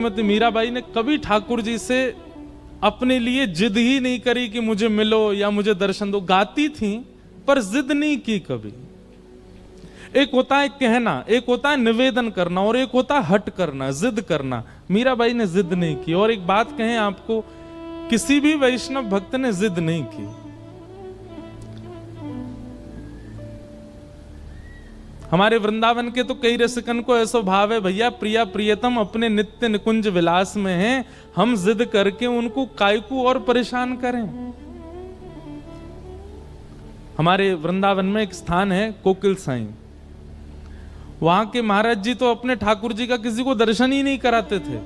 श्रीमती मीराबाई ने कभी ठाकुर जी से अपने लिए जिद ही नहीं करी कि मुझे मिलो या मुझे दर्शन दो। गाती थी पर जिद नहीं की कभी। एक होता है कहना, एक होता है निवेदन करना, और एक होता है हट करना, जिद करना। मीराबाई ने जिद नहीं की। और एक बात कहें आपको, किसी भी वैष्णव भक्त ने जिद नहीं की। हमारे वृंदावन के तो कई रसिकन को ऐसा भाव है, भैया प्रिया प्रियतम अपने नित्य निकुंज विलास में हैं, हम जिद करके उनको कायकू और परेशान करें। हमारे वृंदावन में एक स्थान है कोकिल साई। वहां के महाराज जी तो अपने ठाकुर जी का किसी को दर्शन ही नहीं कराते थे।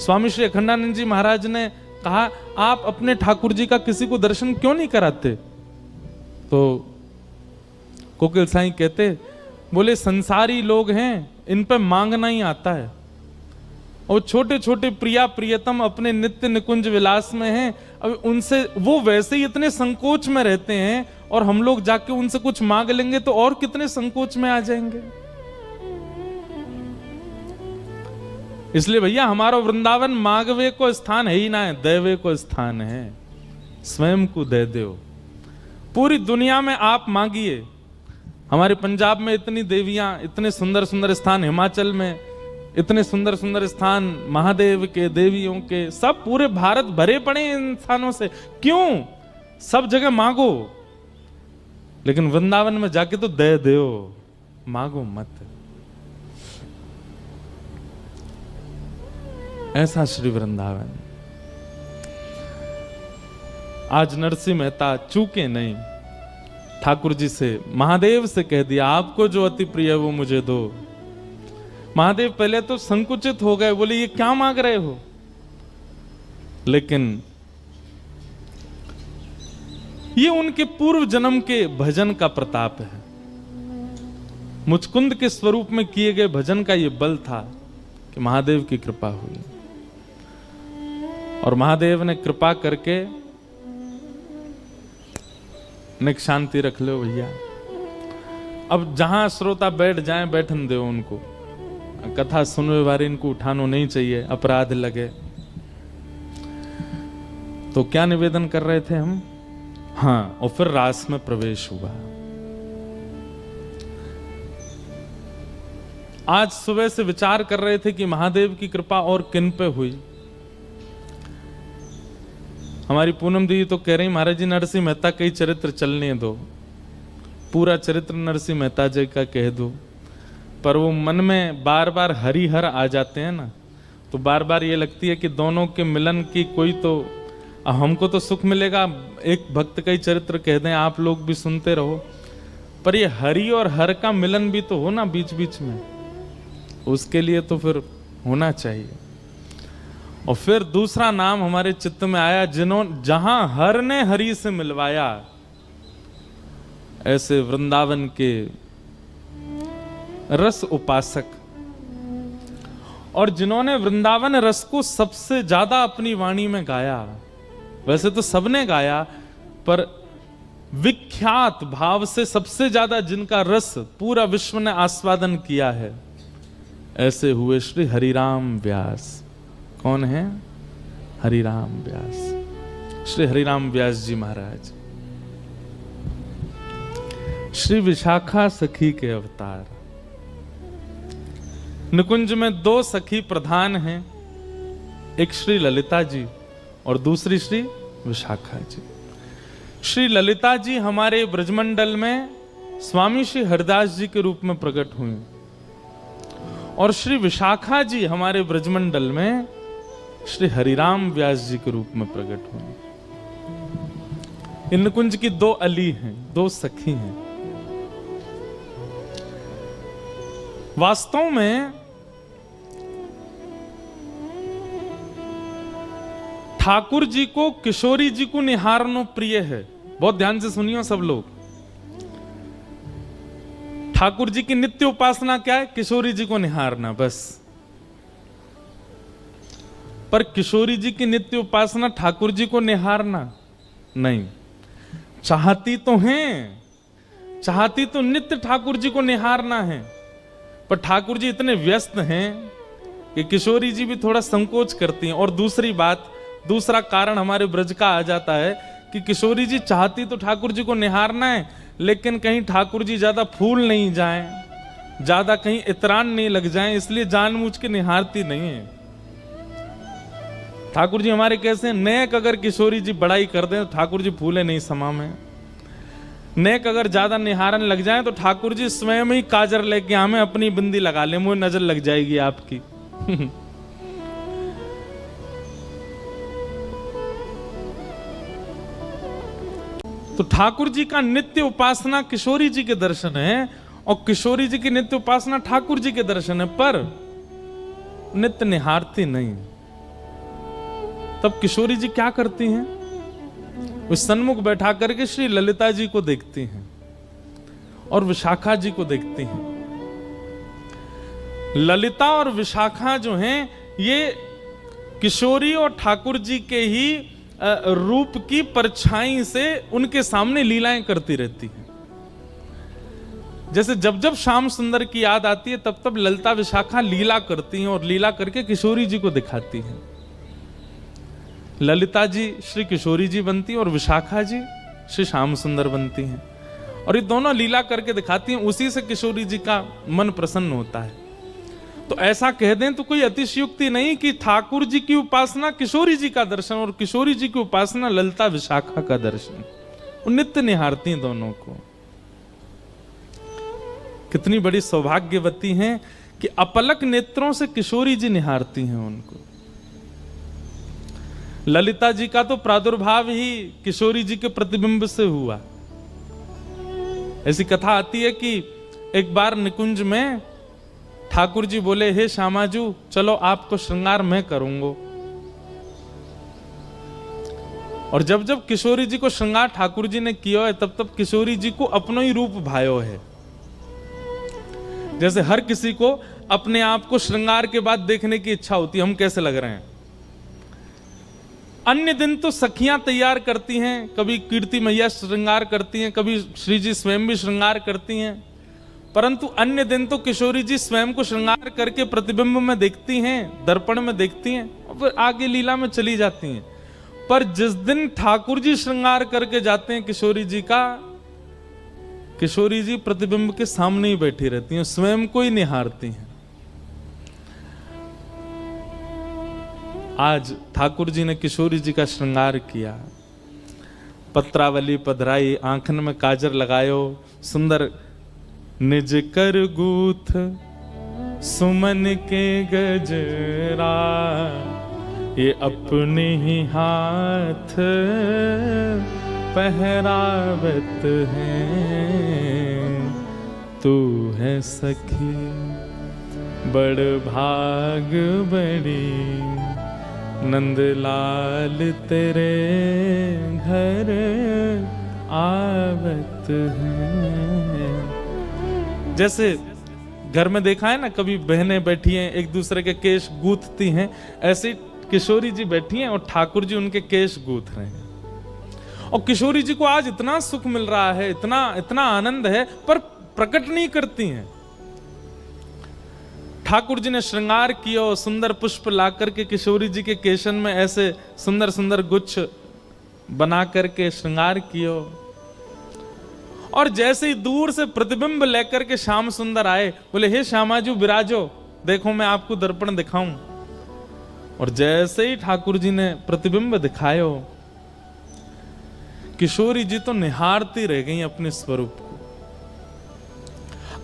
स्वामी श्री अखंडानंद जी महाराज ने कहा, आप अपने ठाकुर जी का किसी को दर्शन क्यों नहीं कराते? तो कोकिल साईं कहते, बोले संसारी लोग हैं, इन पे मांगना ही आता है। और छोटे छोटे प्रिया प्रियतम अपने नित्य निकुंज विलास में हैं, अब उनसे वो वैसे ही इतने संकोच में रहते हैं, और हम लोग जाके उनसे कुछ मांग लेंगे तो और कितने संकोच में आ जाएंगे। इसलिए भैया हमारा वृंदावन मांगवे को स्थान है ही ना है, देवे को स्थान है। स्वयं को दे दो। पूरी दुनिया में आप मांगिए। हमारे पंजाब में इतनी देवियां, इतने सुंदर सुंदर स्थान, हिमाचल में इतने सुंदर सुंदर स्थान महादेव के, देवियों के, सब पूरे भारत भरे पड़े इन स्थानों से। क्यों? सब जगह मांगो, लेकिन वृंदावन में जाके तो दे दो, मांगो मत। ऐसा श्री वृंदावन। आज नरसिंह मेहता चूके नहीं, ठाकुर जी से, महादेव से कह दिया, आपको जो अति प्रिय है वो मुझे दो। महादेव पहले तो संकुचित हो गए, बोले ये क्या मांग रहे हो? लेकिन ये उनके पूर्व जन्म के भजन का प्रताप है। मुचकुंद के स्वरूप में किए गए भजन का ये बल था कि महादेव की कृपा हुई, और महादेव ने कृपा करके निक शांति रख लो भैया। अब जहां श्रोता बैठ जाएं, बैठन दो उनको। कथा सुनने वाले इनको उठानो नहीं चाहिए, अपराध लगे। तो क्या निवेदन कर रहे थे हम? हाँ, और फिर रास में प्रवेश हुआ। आज सुबह से विचार कर रहे थे कि महादेव की कृपा और किन पे हुई। हमारी पूनम दी तो कह रही, महाराज जी नरसिंह मेहता कई चरित्र चलने दो, पूरा चरित्र नरसिंह मेहता जी का कह दो। पर वो मन में बार बार हरिहर आ जाते हैं ना, तो बार बार ये लगती है कि दोनों के मिलन की कोई तो, हमको तो सुख मिलेगा, एक भक्त का ही चरित्र कह दें, आप लोग भी सुनते रहो, पर ये हरि और हर का मिलन भी तो हो ना बीच बीच में, उसके लिए तो फिर होना चाहिए। और फिर दूसरा नाम हमारे चित्त में आया, जहां हर ने हरि से मिलवाया, ऐसे वृंदावन के रस उपासक, और जिन्होंने वृंदावन रस को सबसे ज्यादा अपनी वाणी में गाया। वैसे तो सबने गाया, पर विख्यात भाव से सबसे ज्यादा जिनका रस पूरा विश्व ने आस्वादन किया है, ऐसे हुए श्री हरिराम व्यास। कौन है? हरिराम व्यास। श्री हरिराम व्यास जी महाराज श्री विशाखा सखी के अवतार। निकुंज में दो सखी प्रधान हैं, एक श्री ललिता जी और दूसरी श्री विशाखा जी। श्री ललिता जी हमारे ब्रजमंडल में स्वामी श्री हरिदास जी के रूप में प्रकट हुई, और श्री विशाखा जी हमारे ब्रजमंडल में श्री हरिराम व्यास जी के रूप में प्रकट हुए। इन कुंज की दो अली हैं, दो सखी हैं। वास्तव में ठाकुर जी को किशोरी जी को निहारनो प्रिय है। बहुत ध्यान से सुनियो सब लोग। ठाकुर जी की नित्य उपासना क्या है? किशोरी जी को निहारना, बस। पर किशोरी जी की नित्य उपासना ठाकुर जी को निहारना नहीं। चाहती तो हैं, चाहती तो नित्य ठाकुर जी को निहारना है, पर ठाकुर जी इतने व्यस्त हैं कि किशोरी जी भी थोड़ा संकोच करती हैं। और दूसरी बात, दूसरा कारण हमारे ब्रज का आ जाता है कि किशोरी जी चाहती तो ठाकुर जी को निहारना है, लेकिन कहीं ठाकुर जी ज्यादा फूल नहीं जाएं, ज्यादा कहीं इतरान नहीं लग जाएं, इसलिए जानबूझ के निहारती नहीं है। ठाकुर जी हमारे कैसे नेक, अगर किशोरी जी बड़ाई कर दें तो ठाकुर जी फूले नहीं समा में। नेक अगर ज्यादा निहारन लग जाए तो ठाकुर जी स्वयं ही काजर लेके हमें अपनी बिंदी लगा ले, मुझे नजर लग जाएगी आपकी। तो ठाकुर जी का नित्य उपासना किशोरी जी के दर्शन है, और किशोरी जी की नित्य उपासना ठाकुर जी के दर्शन है, पर नित्य निहारती नहीं। तब किशोरी जी क्या करती हैं? उस सन्मुख बैठा करके श्री ललिता जी को देखती हैं और विशाखा जी को देखती हैं। ललिता और विशाखा जो हैं, ये किशोरी और ठाकुर जी के ही रूप की परछाई से उनके सामने लीलाएं करती रहती हैं। जैसे जब जब श्याम सुंदर की याद आती है तब तब ललिता विशाखा लीला करती हैं और लीला करके किशोरी जी को दिखाती हैं। ललिता जी श्री किशोरी जी बनती हैं और विशाखा जी श्री श्याम सुंदर बनती हैं, और ये दोनों लीला करके दिखाती हैं। उसी से किशोरी जी का मन प्रसन्न होता है। तो ऐसा कह दें तो कोई अतिशयोक्ति नहीं कि ठाकुर जी की उपासना किशोरी जी का दर्शन और किशोरी जी की उपासना ललिता विशाखा का दर्शन। वो नित्य निहारती हैं दोनों को। कितनी बड़ी सौभाग्यवती हैं कि अपलक नेत्रों से किशोरी जी निहारती हैं उनको। ललिता जी का तो प्रादुर्भाव ही किशोरी जी के प्रतिबिंब से हुआ। ऐसी कथा आती है कि एक बार निकुंज में ठाकुर जी बोले, हे श्यामाजू चलो आपको श्रृंगार मैं करूंगा। और जब जब किशोरी जी को श्रृंगार ठाकुर जी ने किया है तब तब किशोरी जी को अपनो ही रूप भायो है। जैसे हर किसी को अपने आप को श्रृंगार के बाद देखने की इच्छा होती है, हम कैसे लग रहे हैं। अन्य दिन तो सखियां तैयार करती हैं, कभी कीर्ति मैया श्रृंगार करती हैं, कभी श्री जी स्वयं भी श्रृंगार करती हैं, परंतु अन्य दिन तो किशोरी जी स्वयं को श्रृंगार करके प्रतिबिंब में देखती हैं, दर्पण में देखती हैं और फिर आगे लीला में चली जाती हैं। पर जिस दिन ठाकुर जी श्रृंगार करके जाते हैं किशोरी जी का, किशोरी जी प्रतिबिंब के सामने ही बैठी रहती हैं, स्वयं को ही निहारती हैं। आज ठाकुर जी ने किशोरी जी का श्रृंगार किया, पत्रावली पधराई, आंखन में काजर लगायो, सुंदर निज कर गूथ सुमन के गजरा, ये अपने ही हाथ पहरावत है। तू है सखी बड़ भाग बड़ी, नंदलाल तेरे घर आवत है। जैसे घर में देखा है ना, कभी बहनें बैठी हैं एक दूसरे के केश गूंथती हैं, ऐसे किशोरी जी बैठी हैं और ठाकुर जी उनके केश गूंथ रहे हैं। और किशोरी जी को आज इतना सुख मिल रहा है, इतना इतना आनंद है, पर प्रकट नहीं करती हैं। ठाकुर जी ने श्रृंगार किया, सुंदर पुष्प ला करके किशोरी जी के केशन में ऐसे सुंदर सुंदर गुच्छ बना करके श्रृंगार किया, और जैसे ही दूर से प्रतिबिंब लेकर के श्याम सुंदर आए, बोले हे श्यामाजू विराजो, देखो मैं आपको दर्पण दिखाऊं। और जैसे ही ठाकुर जी ने प्रतिबिंब दिखायो, किशोरी जी तो निहारती रह गई अपने स्वरूप को।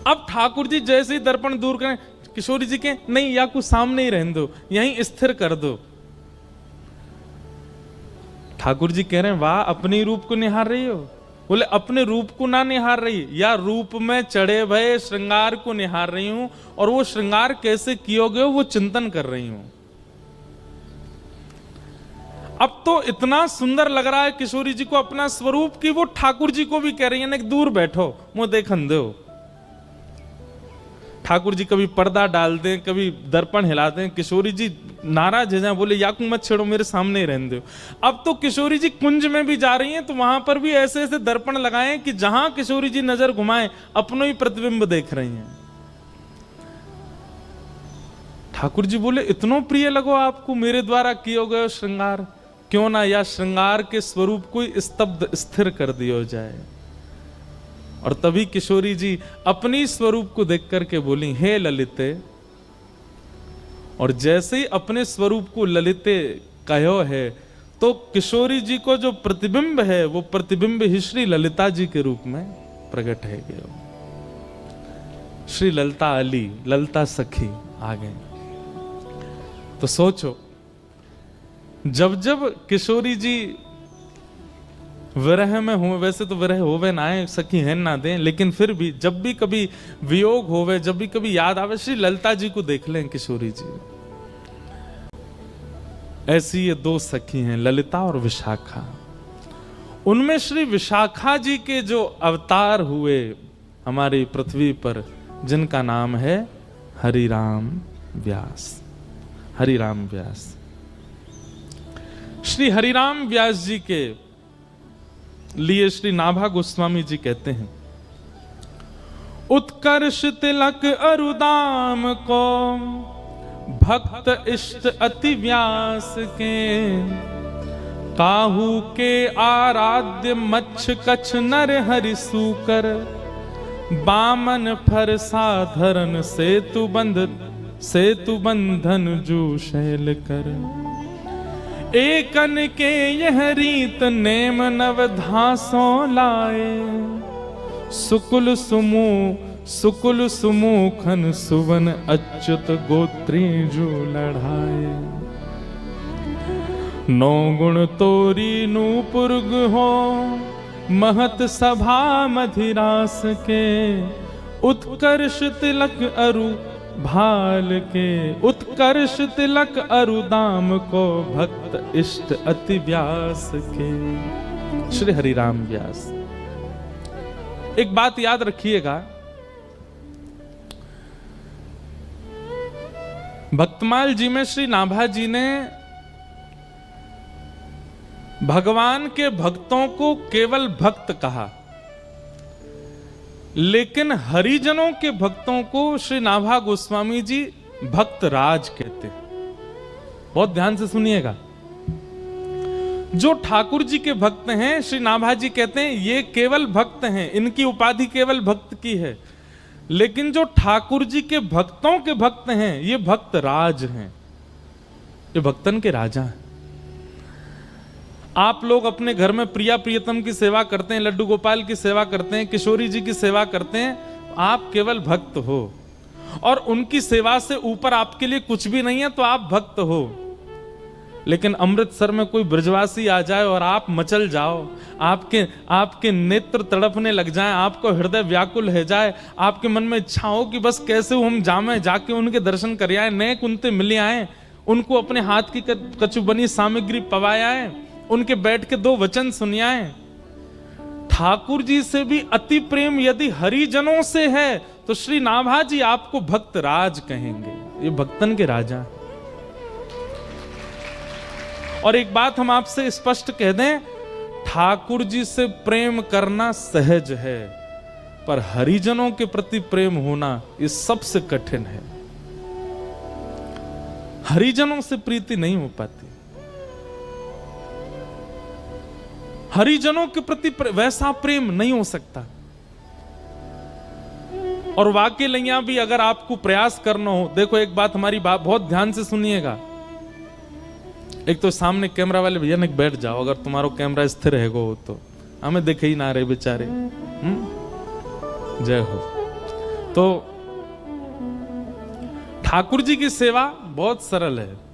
अब ठाकुर जी जैसे ही दर्पण दूर करें, किशोरी जी के नहीं, या कुछ सामने ही रहने दो, यहीं स्थिर कर दो। ठाकुर जी कह रहे हैं वाह, अपने रूप को निहार रही हो। बोले अपने रूप को ना निहार रही, या रूप में चढ़े भये श्रृंगार को निहार रही हूं, और वो श्रृंगार कैसे कियोगे वो चिंतन कर रही हूं। अब तो इतना सुंदर लग रहा है किशोरी जी को अपना स्वरूप की वो ठाकुर जी को भी कह रही है दूर बैठो, मुंह देखन दो। ठाकुर जी कभी पर्दा डाल दें, कभी दर्पण हिला दें, किशोरी जी नाराज है जाए, बोले याकू मत छेड़ो, मेरे सामने ही रहने दो। अब तो किशोरी जी कुंज में भी जा रही हैं तो वहां पर भी ऐसे ऐसे दर्पण लगाएं कि जहां किशोरी जी नजर घुमाएं अपनो ही प्रतिबिंब देख रही हैं। ठाकुर जी बोले इतनो प्रिय लगो आपको मेरे द्वारा कियो गयो श्रृंगार, क्यों ना या श्रृंगार के स्वरूप को स्तब्ध स्थिर कर दियो जाए। और तभी किशोरी जी अपनी स्वरूप को देख करके बोली, हे ललिते। और जैसे ही अपने स्वरूप को ललिते कहो है तो किशोरी जी को जो प्रतिबिंब है वो प्रतिबिंब ही श्री ललिता जी के रूप में प्रकट है गया। श्री ललिता अली, ललिता सखी आ गए। तो सोचो, जब जब किशोरी जी विरह में हो, वैसे तो विरह होवे ना आए, सखी है ना दें, लेकिन फिर भी जब भी कभी वियोग होवे, जब भी कभी याद आवे, श्री ललिता जी को देख लें किशोरी जी। ऐसी ये दो सखी हैं, ललिता और विशाखा। उनमें श्री विशाखा जी के जो अवतार हुए हमारी पृथ्वी पर, जिनका नाम है हरिराम व्यास। हरिराम व्यास, श्री हरिराम व्यास जी के लिए श्री नाभा गोस्वामी जी कहते हैं, उत्कर्ष तिलक अरुदाम को भक्त इष्ट अति व्यास के, काहू के आराध्य मच्छ कच्छ नर हरि सूकर, बामन फर साधरन सेतु बंधन जू शैल कर, एकन के यह रीत नेम नवधासों लाए, सुकुल सुमुखन सुवन अच्युत गोत्री जो लढ़ाए, नौ गुण तोरी नूपुर्ग हो महत सभा मधिरास के, उत्कर्ष तिलक अरु भाल के, उत्कर्ष तिलक अरुदाम को भक्त इष्ट अति व्यास के। श्री हरिराम व्यास। एक बात याद रखिएगा, भक्तमाल जी में श्री नाभा जी ने भगवान के भक्तों को केवल भक्त कहा, लेकिन हरिजनों के भक्तों को श्री नाभा गोस्वामी जी भक्त राज कहते हैं। बहुत ध्यान से सुनिएगा, जो ठाकुर जी के भक्त हैं श्री नाभा जी कहते हैं ये केवल भक्त हैं, इनकी उपाधि केवल भक्त की है, लेकिन जो ठाकुर जी के भक्तों के भक्त हैं ये भक्त राज हैं, ये भक्तन के राजा हैं। आप लोग अपने घर में प्रिया प्रियतम की सेवा करते हैं, लड्डू गोपाल की सेवा करते हैं, किशोरी जी की सेवा करते हैं, आप केवल भक्त हो, और उनकी सेवा से ऊपर आपके लिए कुछ भी नहीं है तो आप भक्त हो। लेकिन अमृतसर में कोई ब्रजवासी आ जाए और आप मचल जाओ, आपके नेत्र तड़पने लग जाएं, आपको हृदय व्याकुल हो जाए, आपके मन में इच्छा हो कि बस कैसे हम जामे जाके उनके दर्शन कर आए, नए कुंते मिले आए, उनको अपने हाथ की कचुबनी सामग्री पवाए, उनके बैठ के दो वचन सुनियाए। ठाकुर जी से भी अति प्रेम यदि हरिजनों से है तो श्री नाभा जी आपको भक्त राज कहेंगे, ये भक्तन के राजा। और एक बात हम आपसे स्पष्ट कह दें, ठाकुर जी से प्रेम करना सहज है, पर हरिजनों के प्रति प्रेम होना ये सबसे कठिन है। हरिजनों से प्रीति नहीं हो पाती, हरिजनों के प्रति वैसा प्रेम नहीं हो सकता। और वाकई लैया भी अगर आपको प्रयास करना हो, देखो एक बात हमारी बात बहुत ध्यान से सुनिएगा, एक तो सामने कैमरा वाले भैया ने बैठ जाओ, अगर तुम्हारा कैमरा स्थिर है गो तो हमें देखे ही ना रहे बेचारे। जय हो। तो ठाकुर जी की सेवा बहुत सरल है।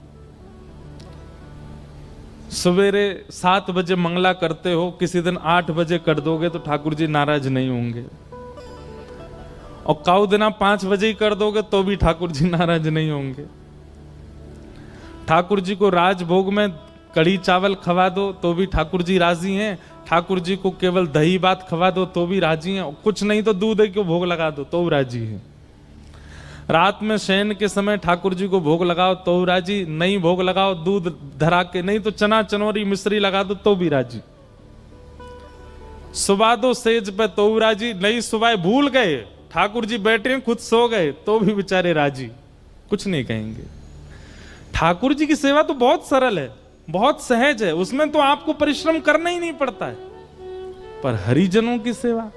सवेरे 7 बजे मंगला करते हो, किसी दिन 8 बजे कर दोगे तो ठाकुर जी नाराज नहीं होंगे, और काऊ दिना 5 बजे ही कर दोगे तो भी ठाकुर जी नाराज नहीं होंगे। ठाकुर जी को राजभोग में कढ़ी चावल खवा दो तो भी ठाकुर जी राजी हैं, ठाकुर जी को केवल दही भात खवा दो तो भी राजी हैं, कुछ नहीं तो दूध को भोग लगा दो तो राजी हैं। रात में शयन के समय ठाकुर जी को भोग लगाओ तो राजी, नहीं भोग लगाओ दूध धरा के, नहीं तो चना चनौरी मिश्री लगा दो तो भी राजी। सुबह दो सेज पे तो राजी, नहीं सुबह भूल गए ठाकुर जी बैठे खुद सो गए तो भी बेचारे राजी। कुछ नहीं कहेंगे। ठाकुर जी की सेवा तो बहुत सरल है, बहुत सहज है, उसमें तो आपको परिश्रम करना ही नहीं पड़ता है। पर हरिजनों की सेवा,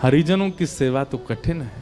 हरिजनों की सेवा तो कठिन है।